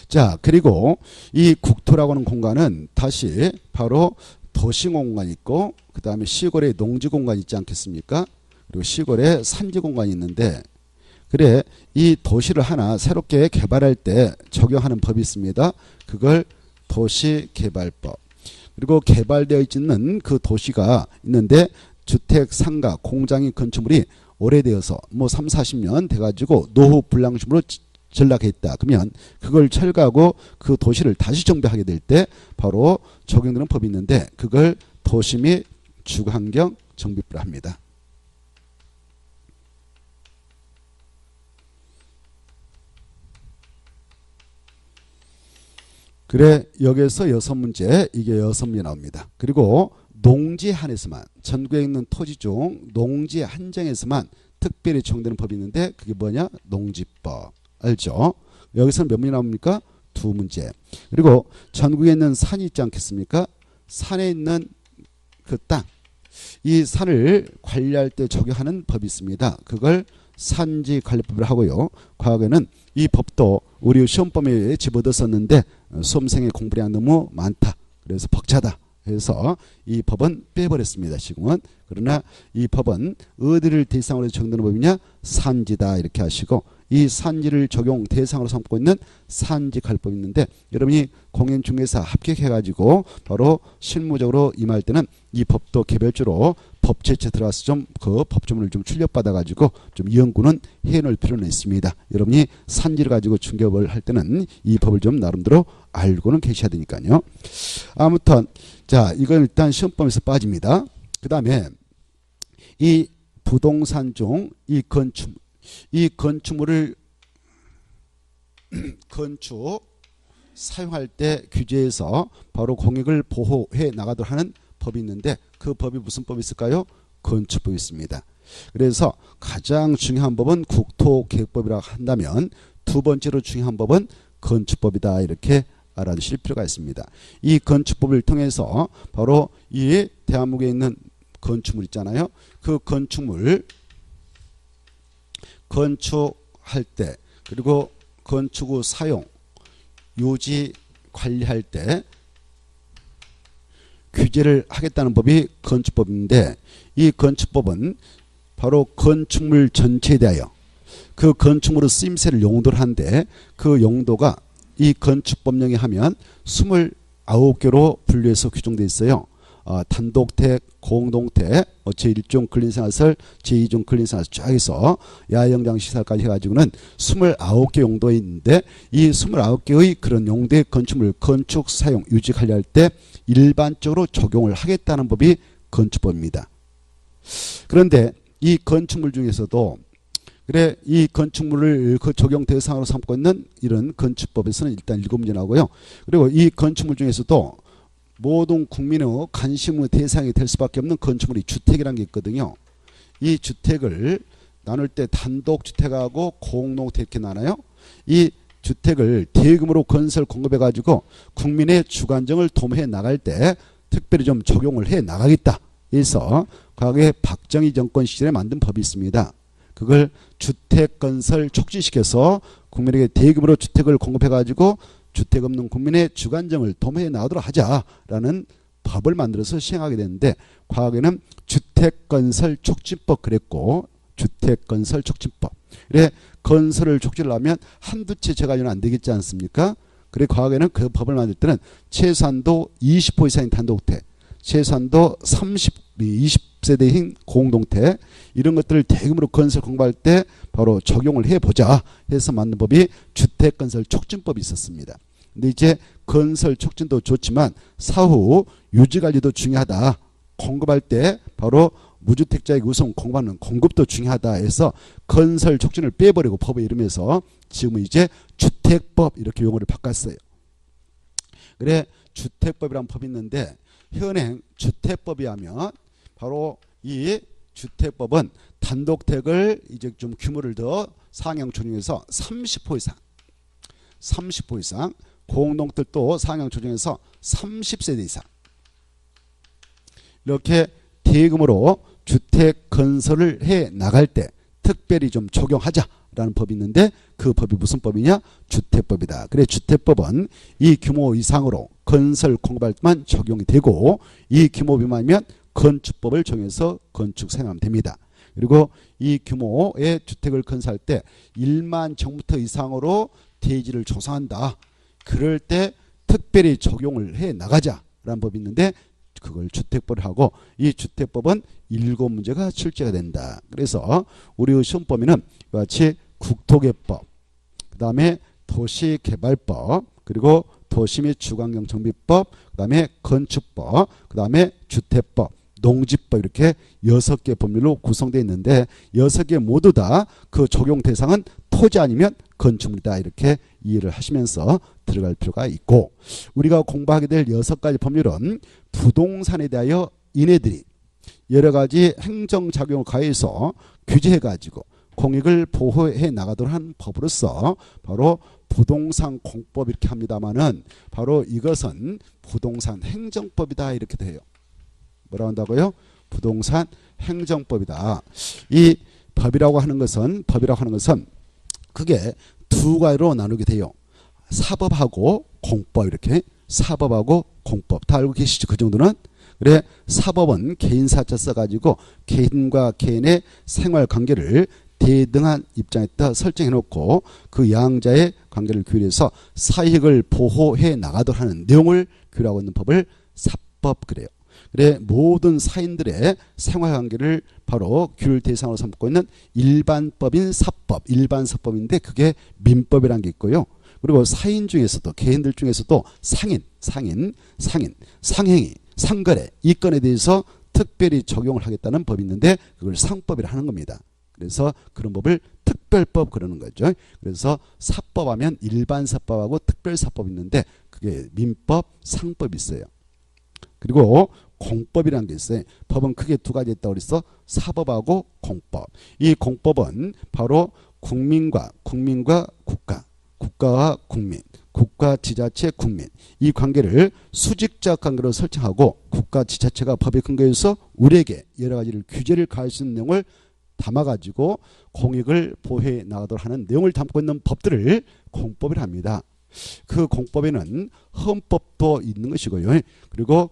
자, 그리고 이 국토라고 하는 공간은 다시 바로 도시공간이 있고 그 다음에 시골에 농지공간이 있지 않겠습니까? 그리고 시골에 산지공간이 있는데 그래 이 도시를 하나 새롭게 개발할 때 적용하는 법이 있습니다. 그걸 도시개발법. 그리고 개발되어 있는 그 도시가 있는데 주택, 상가, 공장인 건축물이 오래되어서 뭐 3, 40년 돼가지고 노후 불량식물로 전락했다. 그러면 그걸 철거하고 그 도시를 다시 정비하게 될 때 바로 적용되는 법이 있는데 그걸 도시 및 주거환경 정비법을 합니다. 그래 여기에서 6문제 이게 6문제 나옵니다. 그리고 농지 한에서만 전국에 있는 토지 중 농지 한정에서만 특별히 적용되는 법이 있는데 그게 뭐냐? 농지법. 알죠? 여기서는 몇 문제 나옵니까? 2문제. 그리고 전국에 있는 산이 있지 않겠습니까? 산에 있는 그 땅, 이 산을 관리할 때 적용하는 법이 있습니다. 그걸 산지관리법을 하고요. 과거에는 이 법도 우리 시험범위에 집어넣었었는데 수험생의 공부량이 너무 많다. 그래서 벅차다. 그래서 이 법은 빼버렸습니다. 지금은. 그러나 이 법은 어디를 대상으로 적용되는 법이냐? 산지다 이렇게 하시고 이 산지를 적용 대상으로 삼고 있는 산지관리법이 있는데 여러분이 공인중개사 합격해가지고 바로 실무적으로 임할 때는 이 법도 개별적으로 법제처에 들어가서 좀 그 법조문을 좀 출력받아가지고 좀 연구는 해놓을 필요는 있습니다. 여러분이 산지를 가지고 중개업을 할 때는 이 법을 좀 나름대로 알고는 계셔야 되니까요. 아무튼 자 이건 일단 시험범위에서 빠집니다. 그 다음에 이 부동산 중 이 건축물을 건축 사용할 때 규제해서 바로 공익을 보호해 나가도록 하는 법이 있는데 그 법이 무슨 법이 있을까요? 건축법이 있습니다. 그래서 가장 중요한 법은 국토계획법이라고 한다면 두 번째로 중요한 법은 건축법이다 이렇게 알아두실 필요가 있습니다. 이 건축법을 통해서 바로 이 대한민국에 있는 건축물 있잖아요. 그 건축물 건축할 때 그리고 건축 후 사용 유지 관리할 때 규제를 하겠다는 법이 건축법인데 이 건축법은 바로 건축물 전체에 대하여 그 건축물의 쓰임새를 용도를 하는데 그 용도가 이 건축법령에 하면 29개로 분류해서 규정되어 있어요. 단독택, 공동택, 제1종 근린생활시설, 제2종 근린생활시설 쫙 해서 야영장시설까지 해가지고는 29개 용도에 있는데 이 29개의 그런 용도의 건축물 건축, 사용, 유지 관리할 때 일반적으로 적용을 하겠다는 법이 건축법입니다. 그런데 이 건축물 중에서도 그래 이 건축물을 그 적용 대상으로 삼고 있는 이런 건축법에서는 일단 7문제 나오고요. 그리고 이 건축물 중에서도 모든 국민의 관심의 대상이 될 수밖에 없는 건축물이 주택이라는 게 있거든요. 이 주택을 나눌 때 단독주택하고 공동주택 이렇게 나눠요. 이 주택을 대규모로 건설 공급해 가지고 국민의 주관적을 도모해 나갈 때 특별히 좀 적용을 해 나가겠다. 그래서 과거에 박정희 정권 시절에 만든 법이 있습니다. 그걸 주택 건설 촉진시켜서 국민에게 대규모로 주택을 공급해 가지고 주택 없는 국민의 주관적을 도모해 나가도록 하자라는 법을 만들어서 시행하게 됐는데 과거에는 주택건설 촉진법 그랬고 주택건설 촉진법. 그래 건설을 촉진하려면 한두 채 재가지고는 안 되겠지 않습니까? 그래 과거에는 그 법을 만들 때는 최소한도 20호 이상인 단독택, 최소한도 20세대인 공동택 이런 것들을 대규모로 건설 공부할 때 바로 적용을 해보자 해서 만든 법이 주택건설 촉진법이 있었습니다. 근데 이제 건설 촉진도 좋지만 사후 유지관리도 중요하다. 공급할 때 바로 무주택자에게 우선 공급하는 공급도 중요하다 해서 건설 촉진을 빼버리고 법에 이름에서 지금은 이제 주택법 이렇게 용어를 바꿨어요. 그래 주택법이라는 법이 있는데 현행 주택법이 하면 바로 이 주택법은 단독택을 이제 좀 규모를 더 상향 조정해서 30호 이상 30호 이상 공동택도 상향 조정해서 30세대 이상 이렇게 대규모로 주택 건설을 해 나갈 때 특별히 좀 적용하자라는 법이 있는데 그 법이 무슨 법이냐? 주택법이다. 그래 주택법은 이 규모 이상으로 건설 공급할 때만 적용이 되고 이 규모 미만이면 건축법을 정해서 건축 사용하면 됩니다. 그리고 이 규모의 주택을 건설할 때 1만 정부터 이상으로 대지를 조성한다. 그럴 때 특별히 적용을 해 나가자라는 법이 있는데 그걸 주택법을 하고 이 주택법은 7문제가 출제가 된다. 그래서 우리 시험범위는 같이 국토개법, 그 다음에 도시개발법, 그리고 도시 및 주거환경 정비법, 그 다음에 건축법, 그 다음에 주택법, 농지법 이렇게 6개 법률로 구성되어 있는데 6개 모두 다 그 적용 대상은 토지 아니면 건축물이다 이렇게 이해를 하시면서 들어갈 필요가 있고 우리가 공부하게 될 6가지 법률은 부동산에 대하여 이네들이 여러 가지 행정작용을 가해서 규제해가지고 공익을 보호해 나가도록 한 법으로서 바로 부동산 공법 이렇게 합니다마는 바로 이것은 부동산 행정법이다 이렇게 돼요. 뭐라고 한다고요? 부동산 행정법이다. 이 법이라고 하는 것은 그게 두 가지로 나누게 돼요. 사법하고 공법 이렇게 사법하고 공법 다 알고 계시죠? 그 정도는? 그래 사법은 개인사자 써가지고 개인과 개인의 생활관계를 대등한 입장에 따라 설정해 놓고 그 양자의 관계를 규율해서 사익을 보호해 나가도록 하는 내용을 규율하고 있는 법을 사법 그래요. 그래 모든 사인들의 생활관계를 바로 규율 대상으로 삼고 있는 일반법인 사법, 일반사법인데 그게 민법이라는 게 있고요. 그리고 사인 중에서도 개인들 중에서도 상인, 상행위, 상거래, 이 건에 대해서 특별히 적용을 하겠다는 법이 있는데 그걸 상법이라 하는 겁니다. 그래서 그런 법을 특별법 그러는 거죠. 그래서 사법하면 일반사법하고 특별사법이 있는데 그게 민법, 상법이 있어요. 그리고 공법이라는 게 있어요. 법은 크게 두 가지 있다고 그랬어. 사법하고 공법. 이 공법은 바로 국민과 국가, 국가와 국민, 국가, 지자체, 국민 이 관계를 수직적 관계로 설정하고 국가, 지자체가 법에 근거해서 우리에게 여러 가지를 규제를 가할 수 있는 내용을 담아가지고 공익을 보호해 나가도록 하는 내용을 담고 있는 법들을 공법이라 합니다. 그 공법에는 헌법도 있는 것이고요. 그리고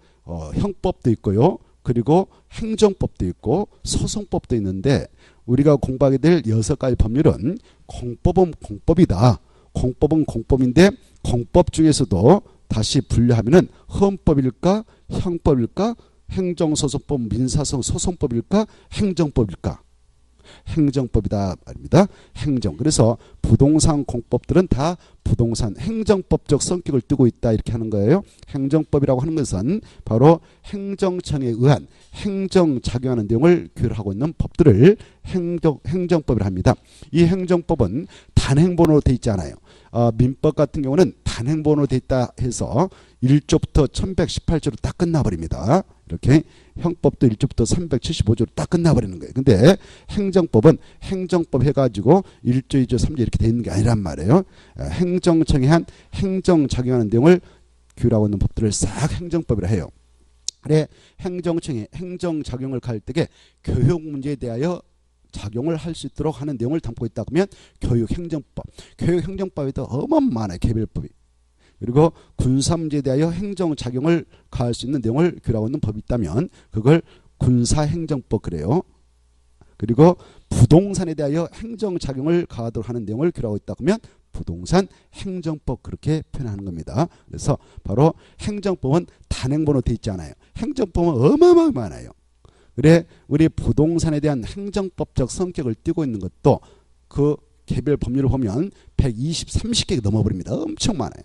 형법도 있고요. 그리고 행정법도 있고 소송법도 있는데 우리가 공부하게 될 6가지 법률은 공법은 공법이다. 공법은 공법인데 공법 중에서도 다시 분류하면은 헌법일까 형법일까 행정소송법 민사소송법일까 행정법일까 행정법이다 말입니다. 행정. 그래서 부동산 공법들은 다 부동산 행정법적 성격을 띠고 있다 이렇게 하는 거예요. 행정법이라고 하는 것은 바로 행정청에 의한 행정작용하는 내용을 규율하고 있는 법들을 행정법이라 합니다. 이 행정법은 단행본으로 돼 있지 않아요. 민법 같은 경우는 단행본으로 돼 있다 해서 1조부터 1118조로 딱 끝나버립니다. 이렇게 형법도 1조부터 375조로 딱 끝나버리는 거예요. 근데 행정법은 행정법 해가지고 1조, 2조, 3조 이렇게 돼 있는 게 아니란 말이에요. 행정청에 한 행정작용하는 내용을 규율하고 있는 법들을 싹 행정법이라 해요. 그래 행정청이 행정작용을 가할 때에 교육 문제에 대하여 작용을 할 수 있도록 하는 내용을 담고 있다 그러면 교육행정법. 교육행정법에도 어마어마하네 개별법이. 그리고 군사문제에 대하여 행정작용을 가할 수 있는 내용을 규율하고 있는 법이 있다면 그걸 군사행정법 그래요. 그리고 부동산에 대하여 행정작용을 가하도록 하는 내용을 규율하고 있다 그러면 부동산 행정법 그렇게 표현하는 겁니다. 그래서 바로 행정법은 단행본으로 돼 있지 않아요. 행정법은 어마어마하게 많아요. 그래 우리 부동산에 대한 행정법적 성격을 띠고 있는 것도 그 개별 법률을 보면 120, 30개가 넘어버립니다. 엄청 많아요.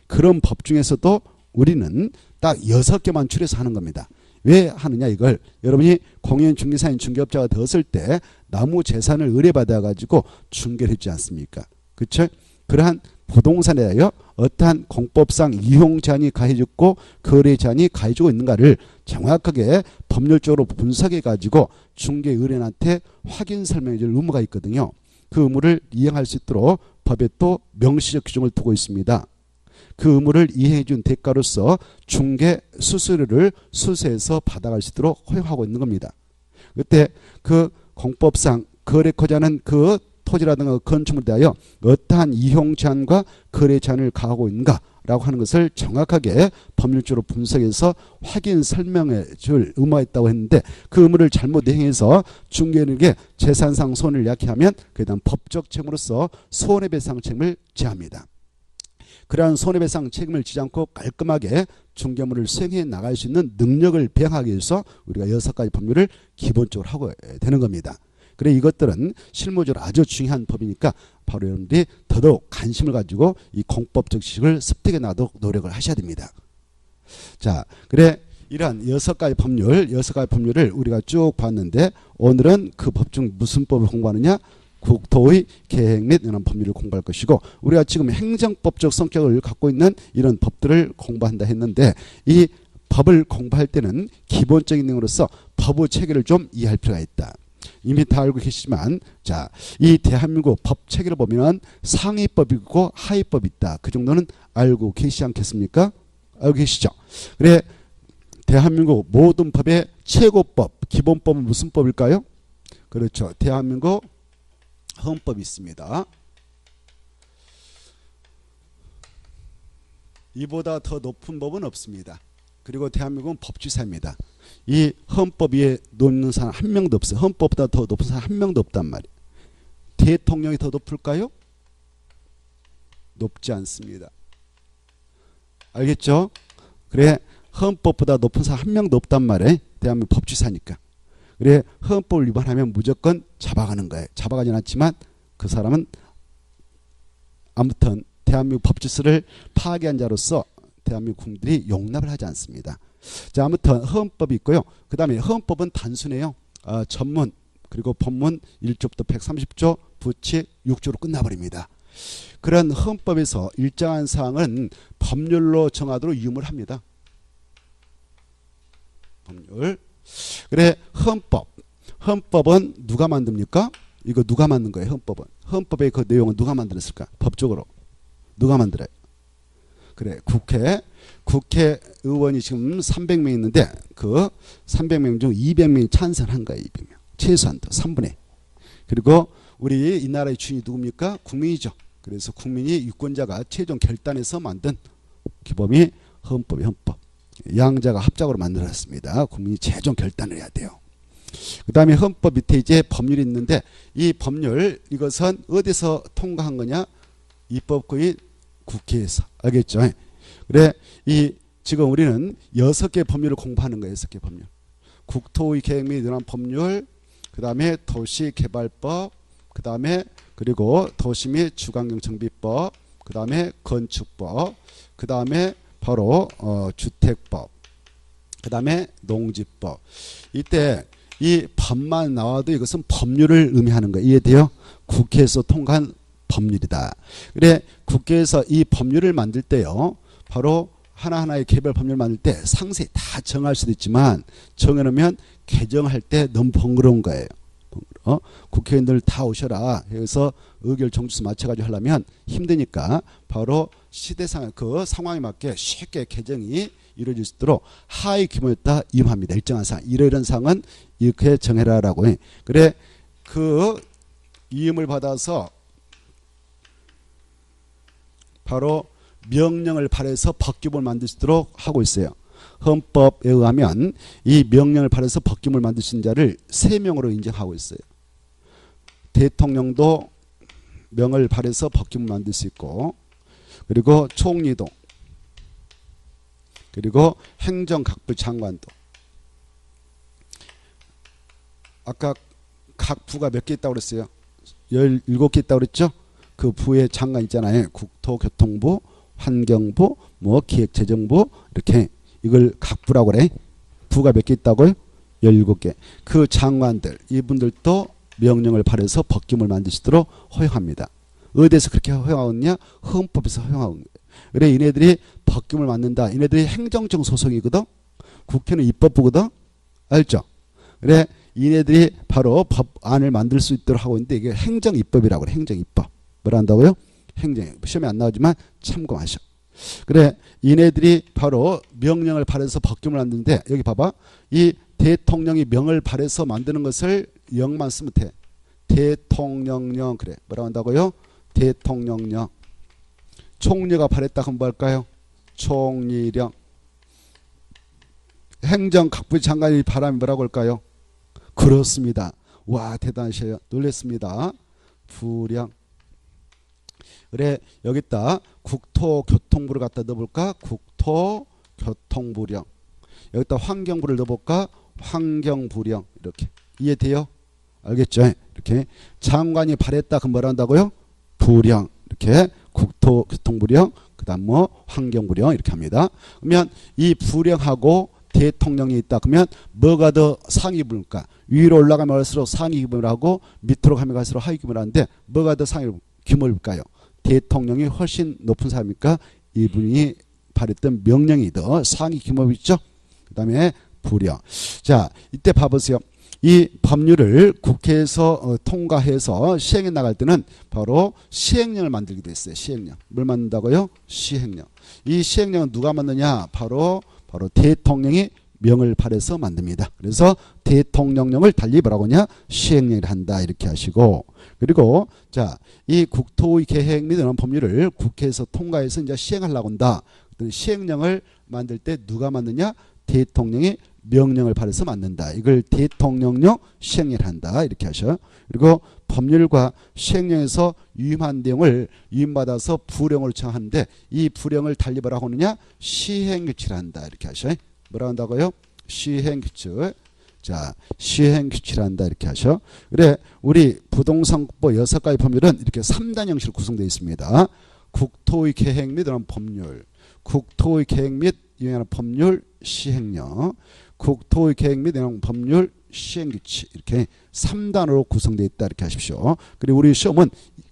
그런 법 중에서도 우리는 딱 6개만 추려서 하는 겁니다. 왜 하느냐 이걸 여러분이 공인 중개사인 중개업자가 되었을 때 나무 재산을 의뢰받아 가지고 중개를 했지 않습니까? 그렇죠? 그러한 부동산에 대하여 어떠한 공법상 이용 제한이 가해졌고 거래 제한이 가해지고 있는가를 정확하게 법률적으로 분석해 가지고 중개 의뢰인한테 확인 설명해 줄 의무가 있거든요. 그 의무를 이행할 수 있도록 법에 또 명시적 규정을 두고 있습니다. 그 의무를 이행해 준 대가로서 중개 수수료를 수수해서 받아갈 수 있도록 허용하고 있는 겁니다. 그때 그 공법상 거래코자 하는 그 토지라든가 건축물에 대하여 어떠한 이용 제한과 거래 제한을 가하고 있는가라고 하는 것을 정확하게 법률적으로 분석해서 확인 설명해 줄 의무가 있다고 했는데 그 의무를 잘못 이행해서 중개인에게 재산상 손해를 야기하면 그에 대한 법적 책임으로서 손해배상 책임을 지합니다. 그러한 손해배상 책임을 지지 않고 깔끔하게 중개물을 수행해 나갈 수 있는 능력을 배양하기 위해서 우리가 6가지 법률을 기본적으로 하고 되는 겁니다. 그래 이것들은 실무적으로 아주 중요한 법이니까 바로 여러분들이 더더욱 관심을 가지고 이 공법적 지식을 습득해 나도록 노력을 하셔야 됩니다. 자, 그래 이러한 6가지 법률을 우리가 쭉 봤는데 오늘은 그 법 중 무슨 법을 공부하느냐? 국토의 계획 및 이런 법률을 공부할 것이고 우리가 지금 행정법적 성격을 갖고 있는 이런 법들을 공부한다 했는데 이 법을 공부할 때는 기본적인 내용으로서 법의 체계를 좀 이해할 필요가 있다. 이미 다 알고 계시지만 자, 이 대한민국 법 체계를 보면 상위법이 있고 하위법이 있다. 그 정도는 알고 계시지 않겠습니까? 알고 계시죠? 그래 대한민국 모든 법의 최고법, 기본법은 무슨 법일까요? 그렇죠. 대한민국 헌법이 있습니다. 이보다 더 높은 법은 없습니다. 그리고 대한민국은 법치사입니다. 이 헌법 위에 높는 사람 한 명도 없어요. 헌법보다 더 높은 사람 한 명도 없단 말이에요. 대통령이 더 높을까요? 높지 않습니다. 알겠죠? 그래 헌법보다 높은 사람 한 명도 없단 말이에요. 대한민국 법치사니까. 그래 헌법을 위반하면 무조건 잡아가는 거예요. 잡아가진 않지만 그 사람은 아무튼 대한민국 법치스를 파괴한 자로서 대한민국 국민들이 용납을 하지 않습니다. 자 아무튼 헌법이 있고요. 그 다음에 헌법은 단순해요. 전문 그리고 본문 1조부터 130조 부칙 6조로 끝나버립니다. 그런 헌법에서 일정한 사항은 법률로 정하도록 유무를 합니다. 법률. 그래 헌법은 누가 만듭니까? 이거 누가 만든 거예요? 헌법은. 헌법의 그 내용은 누가 만들었을까? 법적으로 누가 만들어요? 그래 국회의원이 지금 300명 있는데 그 300명 중 200명이 찬성한 거예요. 200명 최소한도 3분의. 그리고 우리 이 나라의 주인이 누굽니까? 국민이죠. 그래서 국민이 유권자가 최종 결단해서 만든 기법이 헌법이 헌법. 양자가 합작으로 만들어졌습니다. 국민이 최종 결단을 해야 돼요. 그 다음에 헌법 밑에 이제 법률이 있는데 이 법률 이것은 어디서 통과한 거냐? 입법부인 국회에서. 알겠죠? 그래 이 지금 우리는 6개 법률을 공부하는 거예요. 6개 법률. 국토의 계획 및 운영 법률, 그 다음에 도시개발법, 그 다음에 그리고 도시 및 주거환경 정비법, 그 다음에 건축법, 그 다음에 바로 주택법, 그 다음에 농지법. 이때 이 법만 나와도 이것은 법률을 의미하는 거예요. 이해돼요? 국회에서 통과한 법률이다. 그래 국회에서 이 법률을 만들 때요. 바로 하나하나의 개별 법률을 만들 때 상세히 다 정할 수도 있지만 정해놓으면 개정할 때 너무 번거로운 거예요. 국회의원들 다 오셔라 해서 의결 정주수 맞춰가지고 하려면 힘드니까 바로 시대상 그 상황에 맞게 쉽게 개정이 이루어질 수 있도록 하위 규모였다 임합니다. 일정한 사항 이런 사항은 이렇게 정해라라고 해. 그래 그 이음을 받아서 바로 명령을 발해서 법규를 만들 수 있도록 하고 있어요. 헌법에 의하면 이 명령을 발해서 법규를 만들 수 있는 자를 3명으로 인정하고 있어요. 대통령도 명을 발해서 법규를 만들 수 있고, 그리고 총리도, 그리고 행정각부 장관도. 아까 각 부가 몇 개 있다고 그랬어요? 17개 있다고 그랬죠? 그 부의 장관 있잖아요. 국토교통부, 환경부, 뭐 기획재정부 이렇게 이걸 각 부라고 그래. 부가 몇 개 있다고요? 17개. 그 장관들 이분들도 명령을 발해서 법규를 만들 수 있도록 허용합니다. 어디에서 그렇게 허용하느냐? 헌법에서 허용하는 거예요. 그래 얘네들이 법규를 만든다. 얘네들이 행정적 소속이거든. 국회는 입법부거든. 알죠? 그래 얘네들이 바로 법안을 만들 수 있도록 하고 있는데 이게 행정입법이라고 그래. 행정입법. 뭐라 한다고요? 행정. 시험에 안 나오지만 참고하셔. 그래 얘네들이 바로 명령을 발해서 법규를 만드는데 여기 봐봐. 이 대통령이 명을 발해서 만드는 것을 영만 쓰면 돼. 대통령령. 그래 뭐라고 한다고요? 대통령령. 총리가 발했다 그럼 뭐 할까요? 총리령. 행정각부 장관이 발하면 뭐라고 할까요? 그렇습니다. 와 대단하셔요. 놀랬습니다. 부령. 그래 여기다 국토교통부를 갖다 넣어볼까? 국토교통부령. 여기다 환경부를 넣어볼까? 환경부령. 이렇게 이해돼요? 알겠죠? 이렇게 장관이 발했다 그럼 뭐라 한다고요? 부령. 이렇게 국토교통부령 그 다음 뭐 환경부령 이렇게 합니다. 그러면 이 부령하고 대통령이 있다 그러면 뭐가 더 상위 규모일까? 위로 올라가면 갈수록 상위 규모를 하고 밑으로 가면 갈수록 하위 규모를 하는데 뭐가 더 상위 규모일까요? 대통령이 훨씬 높은 사람이니까 이분이 발했던 명령이 더 상위 규모있죠. 그 다음에 부령. 자 이때 봐보세요. 이 법률을 국회에서 통과해서 시행해 나갈 때는 바로 시행령을 만들기도 했어요. 시행령. 뭘 만든다고요? 시행령. 이 시행령은 누가 만드냐? 바로 대통령이 명을 발해서 만듭니다. 그래서 대통령령을 달리 뭐라고 하냐? 시행령을 한다. 이렇게 하시고 그리고 자, 이 국토의 계획 및 이런 법률을 국회에서 통과해서 이제 시행하려고 한다. 시행령을 만들 때 누가 만드냐? 대통령이 명령을 발해서 만든다. 이걸 대통령령 시행령을 한다. 이렇게 하셔. 그리고 법률과 시행령에서 유임한 내용을 유임받아서 부령으로 정하는데 이 부령을 달리 뭐라고 하느냐? 시행규칙을 한다. 이렇게 하셔. 뭐라고 한다고요? 시행규칙. 자, 시행규칙을 한다. 이렇게 하셔. 그래, 우리 부동산국법 6가지 법률은 이렇게 3단 형식으로 구성되어 있습니다. 국토의 계획 및 이런 법률, 국토의 계획 및 이런 법률 시행령, 국토의 계획 및 이런 법률 시행규칙 이렇게 3단으로 구성되어 있다. 이렇게 하십시오. 그리고 우리 시험은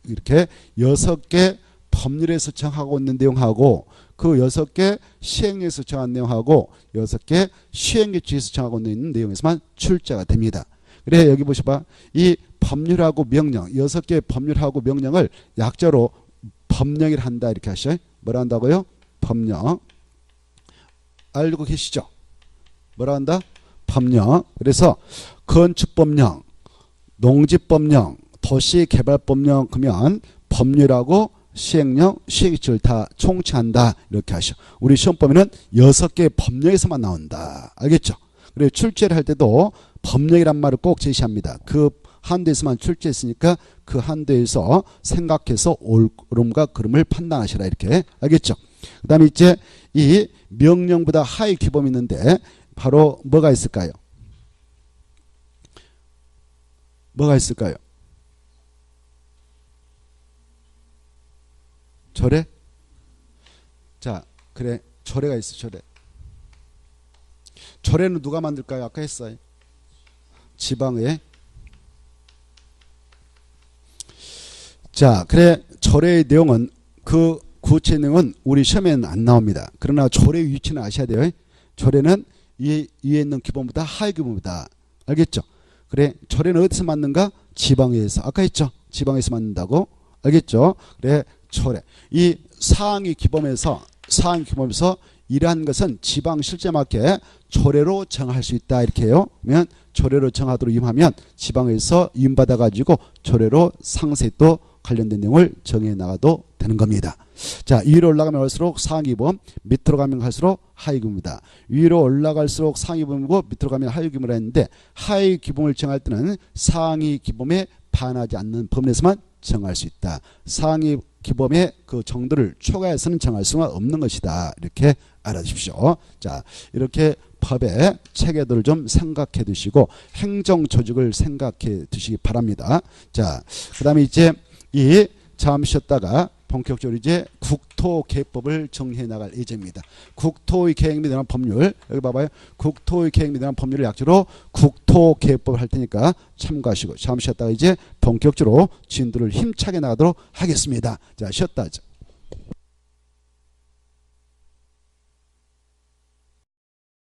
이렇게 6개 법률에서 정하고 있는 내용하고 그 6개 시행령에서 정한 내용하고 6개 시행규칙에서 정하고 있는 내용에서만 출제가 됩니다. 그래 여기 보셔봐. 이 법률하고 명령 6개 법률하고 명령을 약자로 법령이라 한다. 이렇게 하셔. 뭐라 한다고요? 법령. 알고 계시죠? 뭐라 한다? 법령. 그래서 건축법령, 농지법령, 도시개발법령 그러면 법률하고 시행령, 시행규칙을 다 총칭한다. 이렇게 하셔. 우리 시험 보면은 6개 법령에서만 나온다. 알겠죠? 그리고 출제를 할 때도 법령이란 말을 꼭 제시합니다. 그 한도에서만 출제했으니까 그 한도에서 생각해서 옳음과 그름을 판단하시라. 이렇게. 알겠죠? 그 다음에 이제 이 명령보다 하위 규범이 있는데 바로 뭐가 있을까요? 뭐가 있을까요? 절에? 자, 그래. 절에가 있어. 절에. 절에는 누가 만들까요? 아까 했어요. 지방에. 자, 그래. 절의 내용은 그 구체 내용은 우리 시험에는 안 나옵니다. 그러나 절의 위치는 아셔야 돼요. 절에는 위에 있는 기본보다 하위 기본보다. 알겠죠? 그래. 절에는 어디서 맞는가? 지방에서. 아까 했죠? 지방에서 맞는다고. 알겠죠? 그래. 절에. 이 상위 기범에서 이러한 것은 지방 실제 맞게 조례로 정할 수 있다. 이렇게 해요. 그러면 조례로 정하도록 임하면 지방에서 임받아 가지고 조례로 상세히 또 관련된 내용을 정해 나가도 되는 겁니다. 자, 위로 올라가면 갈수록 상위 기범, 밑으로 가면 갈수록 하위 기범이다. 위로 올라갈수록 상위 기범이고 밑으로 가면 하위 기범이라 했는데 하위 기범을 정할 때는 상위 기범에 반하지 않는 범위에서만 정할 수 있다. 상위 기범의 그 정도를 초과해서는 정할 수가 없는 것이다. 이렇게 알아주십시오. 자, 이렇게 법의 체계들을 좀 생각해 두시고 행정 조직을 생각해 두시기 바랍니다. 자, 그 다음에 이제 이 잠시 쉬었다가 본격적으로 이제 국토개혁법을 정해 나갈 예정입니다. 국토의 계획 및 관한 법률, 여기 봐봐요. 국토의 계획 및 관한 법률을 약주로 국토개혁법을 할 테니까 참고하시고 잠시 쉬었다가 이제 본격적으로 진도를 힘차게 나가도록 하겠습니다. 자, 쉬었다 하죠.